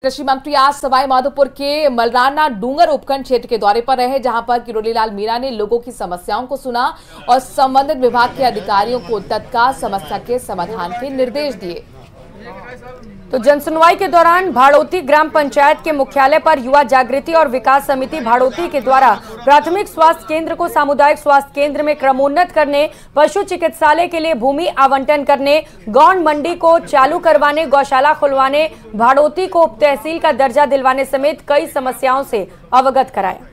कृषि मंत्री आज सवाई माधोपुर के मलराना डूंगर उपखंड क्षेत्र के दौरे पर रहे, जहां पर किरोड़ीलाल मीणा ने लोगों की समस्याओं को सुना और संबंधित विभाग के अधिकारियों को तत्काल समस्या के समाधान के निर्देश दिए। तो जनसुनवाई के दौरान भाड़ौती ग्राम पंचायत के मुख्यालय पर युवा जागृति और विकास समिति भाड़ौती के द्वारा प्राथमिक स्वास्थ्य केंद्र को सामुदायिक स्वास्थ्य केंद्र में क्रमोन्नत करने, पशु चिकित्सालय के लिए भूमि आवंटन करने, गौण मंडी को चालू करवाने, गौशाला खुलवाने, भाड़ौती को उप तहसील का दर्जा दिलवाने समेत कई समस्याओं से अवगत कराया।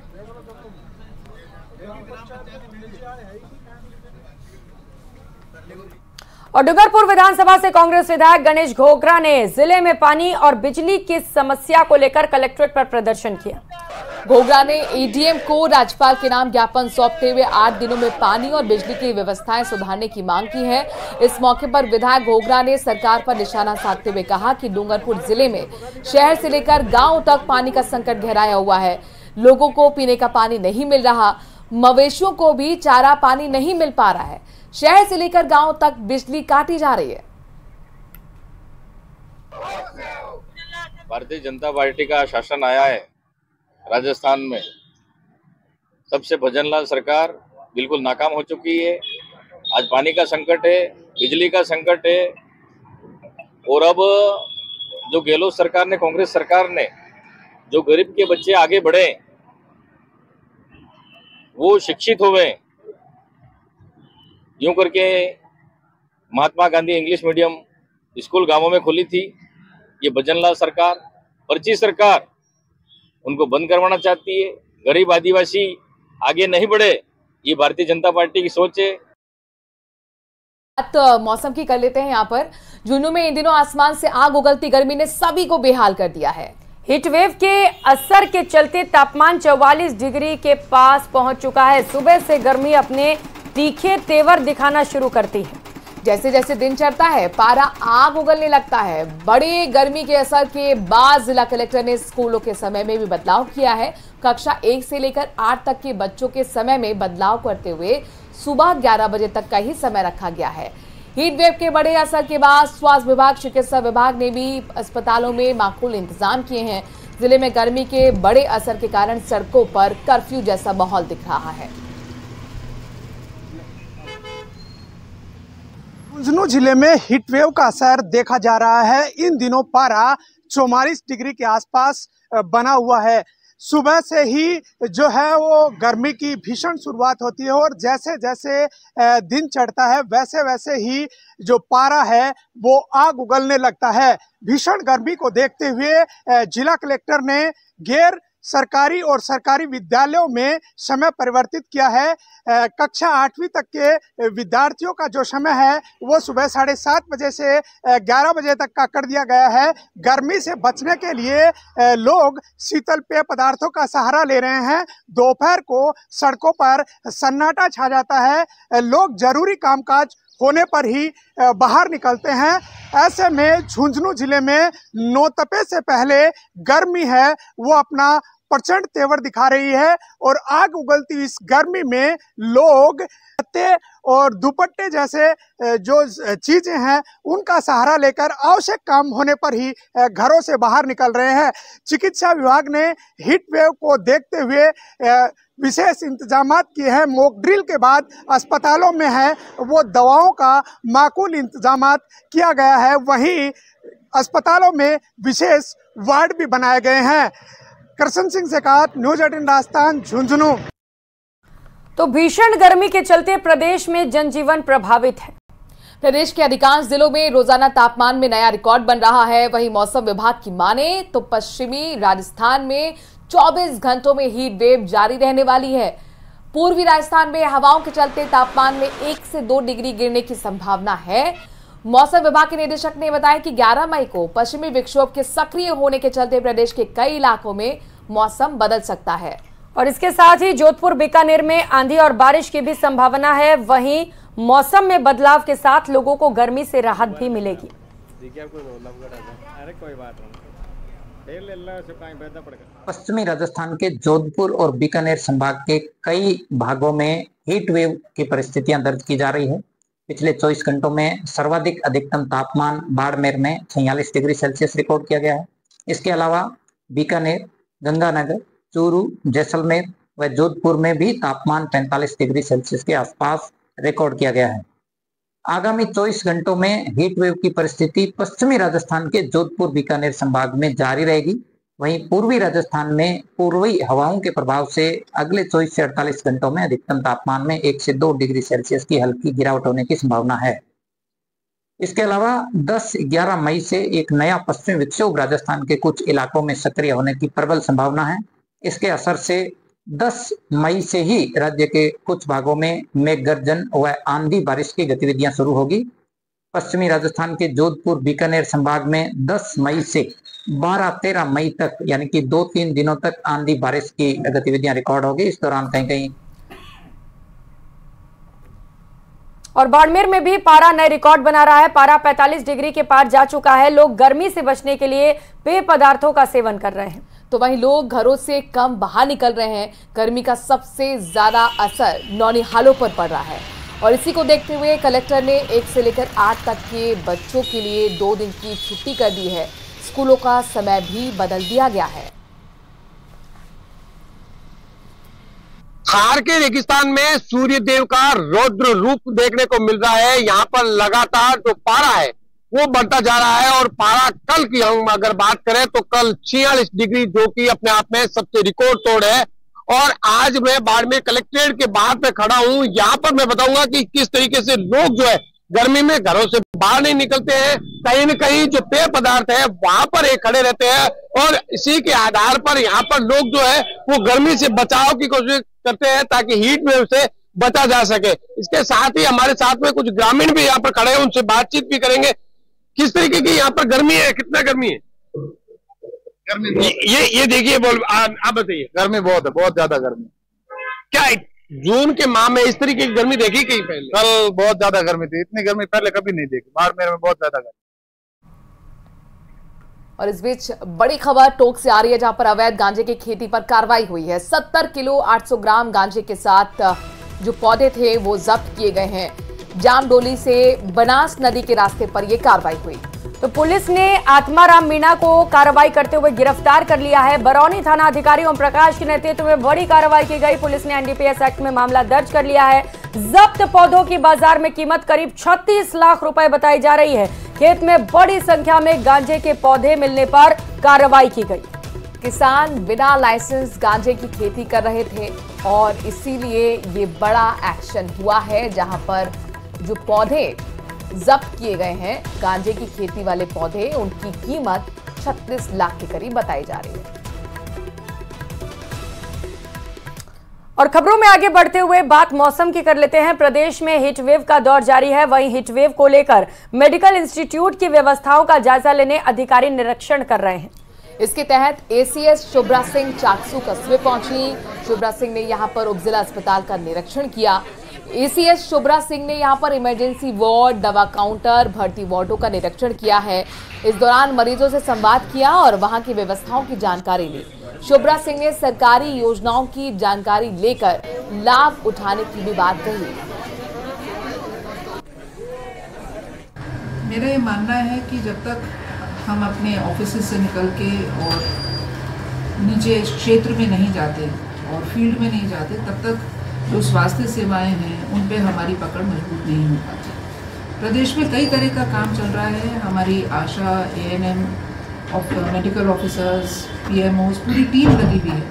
और डूंगरपुर विधानसभा से कांग्रेस विधायक गणेश घोगरा ने जिले में पानी और बिजली की समस्या को लेकर कलेक्ट्रेट पर प्रदर्शन किया। घोगरा ने एडीएम को राज्यपाल के नाम ज्ञापन सौंपते हुए 8 दिनों में पानी और बिजली की व्यवस्थाएं सुधारने की मांग की है। इस मौके पर विधायक घोगरा ने सरकार पर निशाना साधते हुए कहा कि डूंगरपुर जिले में शहर से लेकर गांव तक पानी का संकट गहराया हुआ है। लोगों को पीने का पानी नहीं मिल रहा, मवेशियों को भी चारा पानी नहीं मिल पा रहा है। शहर से लेकर गांव तक बिजली काटी जा रही है। भारतीय जनता पार्टी का शासन आया है राजस्थान में, तब से भजनलाल सरकार बिल्कुल नाकाम हो चुकी है। आज पानी का संकट है, बिजली का संकट है, और अब जो गहलोत सरकार ने, कांग्रेस सरकार ने, जो गरीब के बच्चे आगे बढ़े, वो शिक्षित हुए, यूं करके Mahatma Gandhi English medium school गांवों में खोली थी। ये भजनलाल सरकार, पर्ची सरकार, उनको बंद करवाना चाहती है। गरीब आदिवासी आगे नहीं बढ़े, ये भारतीय जनता पार्टी की सोच है। बात मौसम की कर लेते हैं। यहाँ पर झुंझुनू में इन दिनों आसमान से आग उगलती गर्मी ने सभी को बेहाल कर दिया है। हीट वेव के असर के चलते तापमान 44 डिग्री के पास पहुंच चुका है। सुबह से गर्मी अपने तीखे तेवर दिखाना शुरू करती है। जैसे जैसे दिन चढ़ता है, पारा आग उगलने लगता है। बड़ी गर्मी के असर के बाद जिला कलेक्टर ने स्कूलों के समय में भी बदलाव किया है। कक्षा 1 से लेकर 8 तक के बच्चों के समय में बदलाव करते हुए सुबह 11 बजे तक का ही समय रखा गया है। हीट वेव के बड़े असर के बाद स्वास्थ्य विभाग, चिकित्सा विभाग ने भी अस्पतालों में माकूल इंतजाम किए हैं। जिले में गर्मी के बड़े असर के कारण सड़कों पर कर्फ्यू जैसा माहौल दिख रहा है। झुंझुनू जिले में हीट वेव का असर देखा जा रहा है। इन दिनों पारा 44 डिग्री के आसपास बना हुआ है। सुबह से ही जो है वो गर्मी की भीषण शुरुआत होती है, और जैसे जैसे दिन चढ़ता है वैसे वैसे ही जो पारा है वो आग उगलने लगता है। भीषण गर्मी को देखते हुए जिला कलेक्टर ने गैर सरकारी और सरकारी विद्यालयों में समय परिवर्तित किया है। कक्षा 8वीं तक के विद्यार्थियों का जो समय है वो सुबह 7:30 बजे से 11 बजे तक का कर दिया गया है। गर्मी से बचने के लिए लोग शीतल पेय पदार्थों का सहारा ले रहे हैं। दोपहर को सड़कों पर सन्नाटा छा जाता है। लोग जरूरी कामकाज होने पर ही बाहर निकलते हैं। ऐसे में झुंझुनू जिले में नौतपे से पहले गर्मी है वो अपना प्रचंड तेवर दिखा रही है, और आग उगलती इस गर्मी में लोग और दुपट्टे जैसे जो चीजें हैं उनका सहारा लेकर आवश्यक काम होने पर ही घरों से बाहर निकल रहे हैं। चिकित्सा विभाग ने हीट वेव को देखते हुए विशेष इंतजामात किए हैं। मॉक ड्रिल के बाद अस्पतालों में है वो दवाओं का माकूल इंतजामात किया गया है। वहीं अस्पतालों में विशेष वार्ड भी बनाए गए हैं। कृष्ण सिंह शेखावत, न्यूज 18 राजस्थान, झुंझुनू। तो भीषण गर्मी के चलते प्रदेश में जनजीवन प्रभावित है। प्रदेश के अधिकांश जिलों में रोजाना तापमान में नया रिकॉर्ड बन रहा है। वहीं मौसम विभाग की माने तो पश्चिमी राजस्थान में 24 घंटों में हीट वेव जारी रहने वाली है। पूर्वी राजस्थान में हवाओं के चलते तापमान में 1 से 2 डिग्री गिरने की संभावना है। मौसम विभाग के निदेशक ने बताया कि 11 मई को पश्चिमी विक्षोभ के सक्रिय होने के चलते प्रदेश के कई इलाकों में मौसम बदल सकता है। और इसके साथ ही जोधपुर, बीकानेर में आंधी और बारिश की भी संभावना है। वहीं मौसम में बदलाव के साथ लोगों को गर्मी से राहत भी मिलेगी। पश्चिमी राजस्थान के जोधपुर और बीकानेर संभाग के कई भागों में हीट वेव की परिस्थितियां दर्ज की जा रही है। पिछले 24 घंटों में सर्वाधिक अधिकतम तापमान बाड़मेर में 46 डिग्री सेल्सियस रिकॉर्ड किया गया है। इसके अलावा बीकानेर, गंगानगर, चूरू, जैसलमेर व जोधपुर में भी तापमान 45 डिग्री सेल्सियस के आसपास रिकॉर्ड किया गया है। आगामी 24 घंटों में हीट वेव की परिस्थिति पश्चिमी राजस्थान के जोधपुर, बीकानेर संभाग में जारी रहेगी। वहीं पूर्वी राजस्थान में पूर्वी हवाओं के प्रभाव से अगले 24 से 48 घंटों में अधिकतम तापमान में 1 से 2 डिग्री सेल्सियस की हल्की गिरावट होने की संभावना है। इसके अलावा 10-11 मई से एक नया पश्चिमी विक्षोभ राजस्थान के कुछ इलाकों में सक्रिय होने की प्रबल संभावना है। इसके असर से 10 मई से ही राज्य के कुछ भागों में मेघ गर्जन व आंधी बारिश की गतिविधियां शुरू होगी। पश्चिमी राजस्थान के जोधपुर, बीकानेर संभाग में 10 मई से 12-13 मई तक यानी कि 2-3 दिनों तक आंधी बारिश की गतिविधियां रिकॉर्ड होगी। इस दौरान कहीं कहीं और बाड़मेर में भी पारा नए रिकॉर्ड बना रहा है। पारा 45 डिग्री के पार जा चुका है। लोग गर्मी से बचने के लिए पेय पदार्थों का सेवन कर रहे हैं, तो वहीं लोग घरों से कम बाहर निकल रहे हैं। गर्मी का सबसे ज्यादा असर नौनिहालों पर पड़ रहा है और इसी को देखते हुए कलेक्टर ने 1 से लेकर 8 तक के बच्चों के लिए 2 दिन की छुट्टी कर दी है। स्कूलों का समय भी बदल दिया गया है। थार के रेगिस्तान में सूर्य देव का रौद्र रूप देखने को मिल रहा है। यहाँ पर लगातार जो पारा है वो बढ़ता जा रहा है और पारा कल की हम अगर बात करें तो कल 46 डिग्री जो कि अपने आप में सबसे रिकॉर्ड तोड़ है। और आज मैं बाड़मेर कलेक्ट्रेट के बाहर पे खड़ा हूँ। यहाँ पर मैं बताऊंगा कि किस तरीके से लोग जो है गर्मी में घरों से बाहर नहीं निकलते हैं। कहीं न कहीं जो पेय पदार्थ है वहां पर एक खड़े रहते हैं और इसी के आधार पर यहाँ पर लोग जो है वो गर्मी से बचाव की कोशिश करते हैं ताकि हीट वेव से बचा जा सके। इसके साथ ही हमारे साथ में कुछ ग्रामीण भी यहाँ पर खड़े हैं, उनसे बातचीत भी करेंगे। किस तरीके की यहाँ पर गर्मी है, कितना गर्मी है? गर्मी ये देखिए, बोल आप बताइए। गर्मी बहुत है, बहुत ज्यादा गर्मी। क्या जून के माह में इस तरीके की गर्मी देखी कहीं पहले? कल बहुत ज्यादा गर्मी थी, इतनी गर्मी पहले कभी नहीं देखी। बाड़मेर में बहुत ज्यादा गर्मी। और इस बीच बड़ी खबर टोंक से आ रही है जहां पर अवैध गांजे की खेती पर कार्रवाई हुई है। 70 किलो 800 ग्राम गांजे के साथ जो पौधे थे वो जब्त किए गए हैं। जामडोली से बनास नदी के रास्ते पर यह कार्रवाई हुई। तो पुलिस ने आत्माराम मीणा को कार्रवाई करते हुए गिरफ्तार कर लिया है। बरौनी थाना अधिकारी ओम प्रकाश के नेतृत्व में बड़ी कार्रवाई की गई। पुलिस ने एनडीपीएस एक्ट में मामला दर्ज कर लिया है। जब्त पौधों की बाजार में कीमत करीब 36 लाख रुपए बताई जा रही है। खेत में बड़ी संख्या में गांजे के पौधे मिलने पर कार्रवाई की गई। किसान बिना लाइसेंस गांजे की खेती कर रहे थे और इसीलिए ये बड़ा एक्शन हुआ है जहां पर जो पौधे जब्त किए गए हैं गांजे की खेती वाले पौधे, उनकी कीमत 36 लाख के करीब बताई जा रही है। और खबरों में आगे बढ़ते हुए बात मौसम की कर लेते हैं। प्रदेश में हीट वेव का दौर जारी है। वहीं हीट वेव को लेकर मेडिकल इंस्टीट्यूट की व्यवस्थाओं का जायजा लेने अधिकारी निरीक्षण कर रहे हैं। इसके तहत एसीएस शुभ्रा सिंह चाकसू कस्बे पहुंची। शुभ्रा सिंह ने यहां पर उपजिला अस्पताल का निरीक्षण किया। एसीएस शुभ्रा सिंह ने यहां पर इमरजेंसी वार्ड, दवा काउंटर, भर्ती वार्डों का निरीक्षण किया है। इस दौरान मरीजों से संवाद किया और वहां की व्यवस्थाओं की जानकारी ली। शुभ्रा सिंह ने सरकारी योजनाओं की जानकारी लेकर लाभ उठाने की भी बात कही। मेरा ये मानना है कि जब तक हम अपने ऑफिस से निकल के और नीचे क्षेत्र में नहीं जाते और फील्ड में नहीं जाते तब तक जो स्वास्थ्य सेवाएं हैं उन पे हमारी पकड़ मजबूत नहीं हो पाती। प्रदेश में कई तरह का काम चल रहा है। हमारी आशा, एएनएम, मेडिकल ऑफिसर्स, पीएमओस, पूरी टीम लगी हुई है।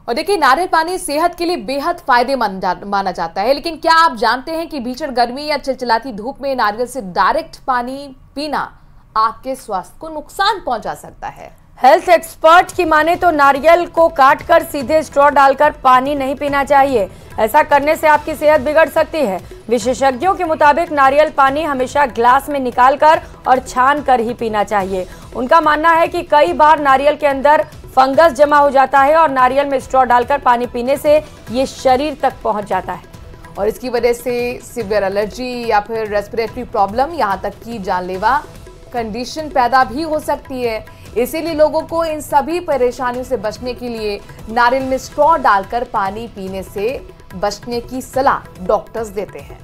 और देखिए, नारियल पानी सेहत के लिए बेहद फायदेमंद माना जाता है, लेकिन क्या आप जानते हैं कि भीषण गर्मी या चिलचिलाती धूप में नारियल से डायरेक्ट पानी पीना आपके स्वास्थ्य को नुकसान पहुंचा सकता है। हेल्थ एक्सपर्ट की माने तो नारियल को काटकर सीधे स्ट्रॉ डालकर पानी नहीं पीना चाहिए। ऐसा करने से आपकी सेहत बिगड़ सकती है। विशेषज्ञों के मुताबिक नारियल पानी हमेशा ग्लास में निकालकर और छान कर ही पीना चाहिए। उनका मानना है कि कई बार नारियल के अंदर फंगस जमा हो जाता है और नारियल में स्ट्रॉ डालकर पानी पीने से ये शरीर तक पहुंच जाता है और इसकी वजह से सीवियर एलर्जी या फिर रेस्पिरेटरी प्रॉब्लम, यहाँ तक कि जानलेवा कंडीशन पैदा भी हो सकती है। इसीलिए लोगों को इन सभी परेशानियों से बचने के लिए नारियल में स्ट्रॉ डालकर पानी पीने से बचने की सलाह डॉक्टर्स देते हैं।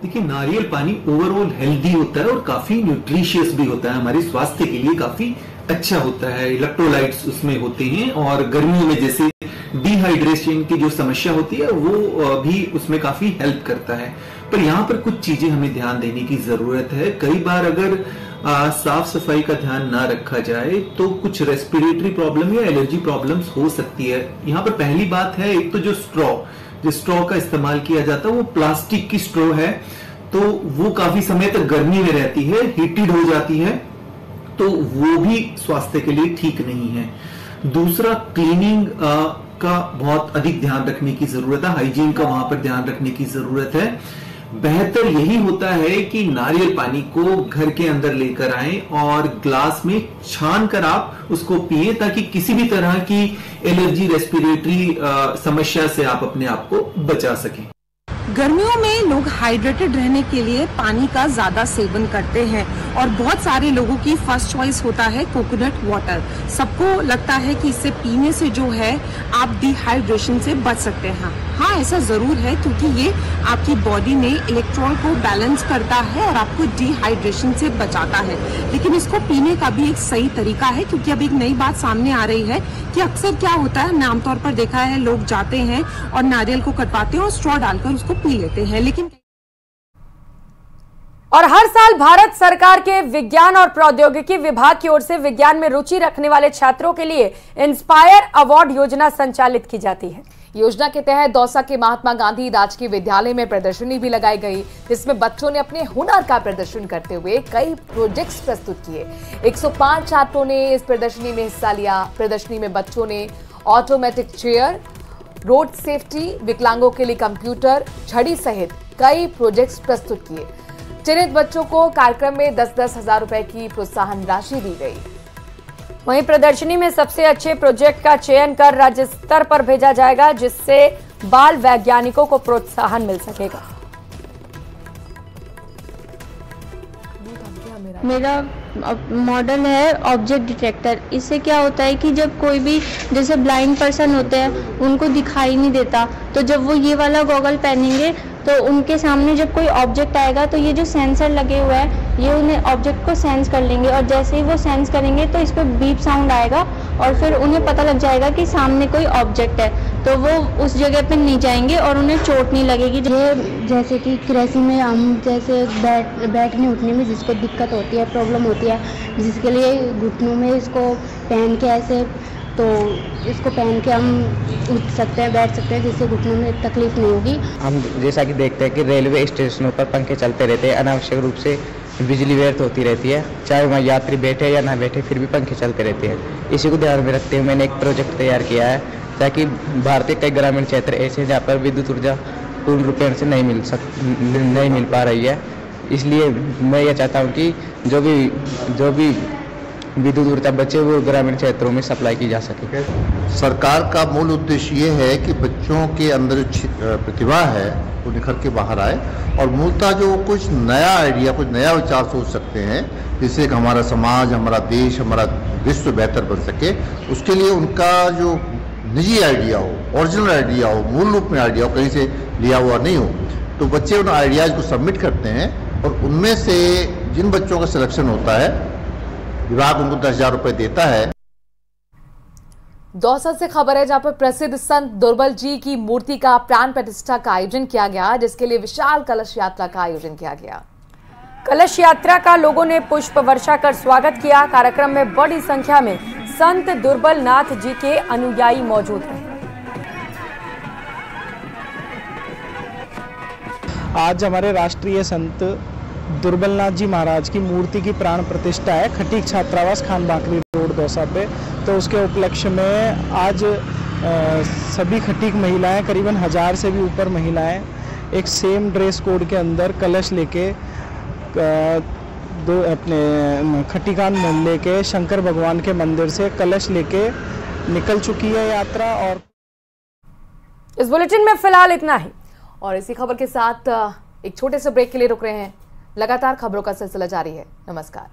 देखिए, नारियल पानी ओवरऑल हेल्दी होता है और काफी न्यूट्रिशियस भी होता है, हमारे स्वास्थ्य के लिए काफी अच्छा होता है। इलेक्ट्रोलाइट्स उसमें होते हैं और गर्मियों में जैसे डिहाइड्रेशन की जो समस्या होती है वो भी उसमें काफी हेल्प करता है। पर यहाँ पर कुछ चीजें हमें ध्यान देने की जरूरत है। कई बार अगर साफ सफाई का ध्यान ना रखा जाए तो कुछ रेस्पिरेटरी प्रॉब्लम या एलर्जी प्रॉब्लम्स हो सकती है। यहाँ पर पहली बात है, एक तो जो स्ट्रॉ का इस्तेमाल किया जाता है वो प्लास्टिक की स्ट्रॉ है, तो वो काफी समय तक गर्मी में रहती है, हीटेड हो जाती है, तो वो भी स्वास्थ्य के लिए ठीक नहीं है। दूसरा, क्लीनिंग का बहुत अधिक ध्यान रखने की जरूरत है, हाइजीन का वहां पर ध्यान रखने की जरूरत है। बेहतर यही होता है कि नारियल पानी को घर के अंदर लेकर आएं और ग्लास में छान कर आप उसको पिए, ताकि किसी भी तरह की एलर्जी, रेस्पिरेटरी समस्या से आप अपने आप को बचा सकें। गर्मियों में लोग हाइड्रेटेड रहने के लिए पानी का ज्यादा सेवन करते हैं और बहुत सारे लोगों की फर्स्ट चॉइस होता है कोकोनट वाटर। सबको लगता है कि इसे पीने से जो है आप डिहाइड्रेशन से बच सकते हैं। हाँ, ऐसा जरूर है, क्योंकि ये आपकी बॉडी में इलेक्ट्रॉन को बैलेंस करता है और आपको डिहाइड्रेशन से बचाता है। लेकिन इसको पीने का भी एक सही तरीका है, क्योंकि अब एक नई बात सामने आ रही है कि अक्सर क्या होता है, हमने आमतौर पर देखा है, लोग जाते हैं और नारियल को कटवाते हैं और स्ट्रॉ डालकर उसको पी लेते हैं। लेकिन और हर साल भारत सरकार के विज्ञान और प्रौद्योगिकी विभाग की ओर से विज्ञान में रुचि रखने वाले छात्रों के लिए इंस्पायर अवार्ड योजना संचालित की जाती है। योजना के तहत दौसा के महात्मा गांधी राजकीय विद्यालय में प्रदर्शनी भी लगाई गई, जिसमें बच्चों ने अपने हुनर का प्रदर्शन करते हुए कई प्रोजेक्ट्स प्रस्तुत किए। 105 छात्रों ने इस प्रदर्शनी में हिस्सा लिया। प्रदर्शनी में बच्चों ने ऑटोमेटिक चेयर, रोड सेफ्टी, विकलांगों के लिए कंप्यूटर, छड़ी सहित कई प्रोजेक्ट्स प्रस्तुत किए। चयनित बच्चों को कार्यक्रम में 10-10 हजार रुपए की प्रोत्साहन राशि दी गई। वहीं प्रदर्शनी में सबसे अच्छे प्रोजेक्ट का चयन कर राज्य स्तर पर भेजा जाएगा, जिससे बाल वैज्ञानिकों को प्रोत्साहन मिल सकेगा। मेरा मॉडल है ऑब्जेक्ट डिटेक्टर। इससे क्या होता है कि जब कोई भी जैसे ब्लाइंड पर्सन होते हैं, उनको दिखाई नहीं देता, तो जब वो ये वाला गॉगल पहनेंगे तो उनके सामने जब कोई ऑब्जेक्ट आएगा तो ये जो सेंसर लगे हुए हैं ये उन्हें ऑब्जेक्ट को सेंस कर लेंगे, और जैसे ही वो सेंस करेंगे तो इस पर बीप साउंड आएगा और फिर उन्हें पता लग जाएगा कि सामने कोई ऑब्जेक्ट है, तो वो उस जगह पे नहीं जाएंगे और उन्हें चोट नहीं लगेगी। ये जैसे कि कृषि में हम जैसे बैठने उठने में जिसको दिक्कत होती है, प्रॉब्लम होती है, जिसके लिए घुटनों में इसको पहन के ऐसे, तो इसको पहन के हम उठ सकते हैं, बैठ सकते हैं, जिससे घुटनों में तकलीफ नहीं होगी। हम जैसा कि देखते हैं कि रेलवे स्टेशनों पर पंखे चलते रहते हैं, अनावश्यक रूप से बिजली व्यर्थ होती रहती है, चाहे वहाँ यात्री बैठे या ना बैठे फिर भी पंखे चलते रहते हैं। इसी को ध्यान में रखते हुए मैंने एक प्रोजेक्ट तैयार किया है, ताकि भारतीय कई ग्रामीण क्षेत्र ऐसे हैं जहाँ पर विद्युत ऊर्जा पूर्ण रूप से नहीं मिल पा रही है। इसलिए मैं ये चाहता हूँ कि जो भी विद्युत ऊर्जा बचे वो ग्रामीण क्षेत्रों में सप्लाई की जा सके। सरकार का मूल उद्देश्य ये है कि बच्चों के अंदर प्रतिभा है वो निखर के बाहर आए और मूलतः जो कुछ नया आइडिया, कुछ नया विचार सोच सकते हैं, जिससे कि हमारा समाज, हमारा देश, हमारा विश्व बेहतर बन सके, उसके लिए उनका जो निजी आइडिया हो, ओरिजिनल आइडिया हो, मूल रूप में आइडिया हो, कहीं से लिया हुआ नहीं हो, तो बच्चे उन आइडियाज़ को सबमिट करते हैं और उनमें से जिन बच्चों का सिलेक्शन होता है विभाग उनको 10,000 रुपए देता है। दौसा से खबर है, जहां पर प्रसिद्ध संत दुर्बल जी की मूर्ति का प्राण प्रतिष्ठा का आयोजन किया गया, जिसके लिए विशाल कलश यात्रा का आयोजन किया गया। कलश यात्रा का लोगों ने पुष्प वर्षा कर स्वागत किया। कार्यक्रम में बड़ी संख्या में संत दुर्बल नाथ जी के अनुयायी मौजूद रहे। आज हमारे राष्ट्रीय संत दुर्बलनाथ जी महाराज की मूर्ति की प्राण प्रतिष्ठा है खटीक छात्रावास खान बाकरी रोड दौसा पे। तो उसके उपलक्ष्य में आज सभी खटीक महिलाएं, करीबन 1000 से भी ऊपर महिलाएं, एक सेम ड्रेस कोड के अंदर कलश लेके अपने खटीकान मोहल्ले के शंकर भगवान के मंदिर से कलश लेके निकल चुकी है यात्रा। और इस बुलेटिन में फिलहाल इतना ही, और इसी खबर के साथ एक छोटे से ब्रेक के लिए रुक रहे हैं। लगातार खबरों का सिलसिला जारी है। नमस्कार।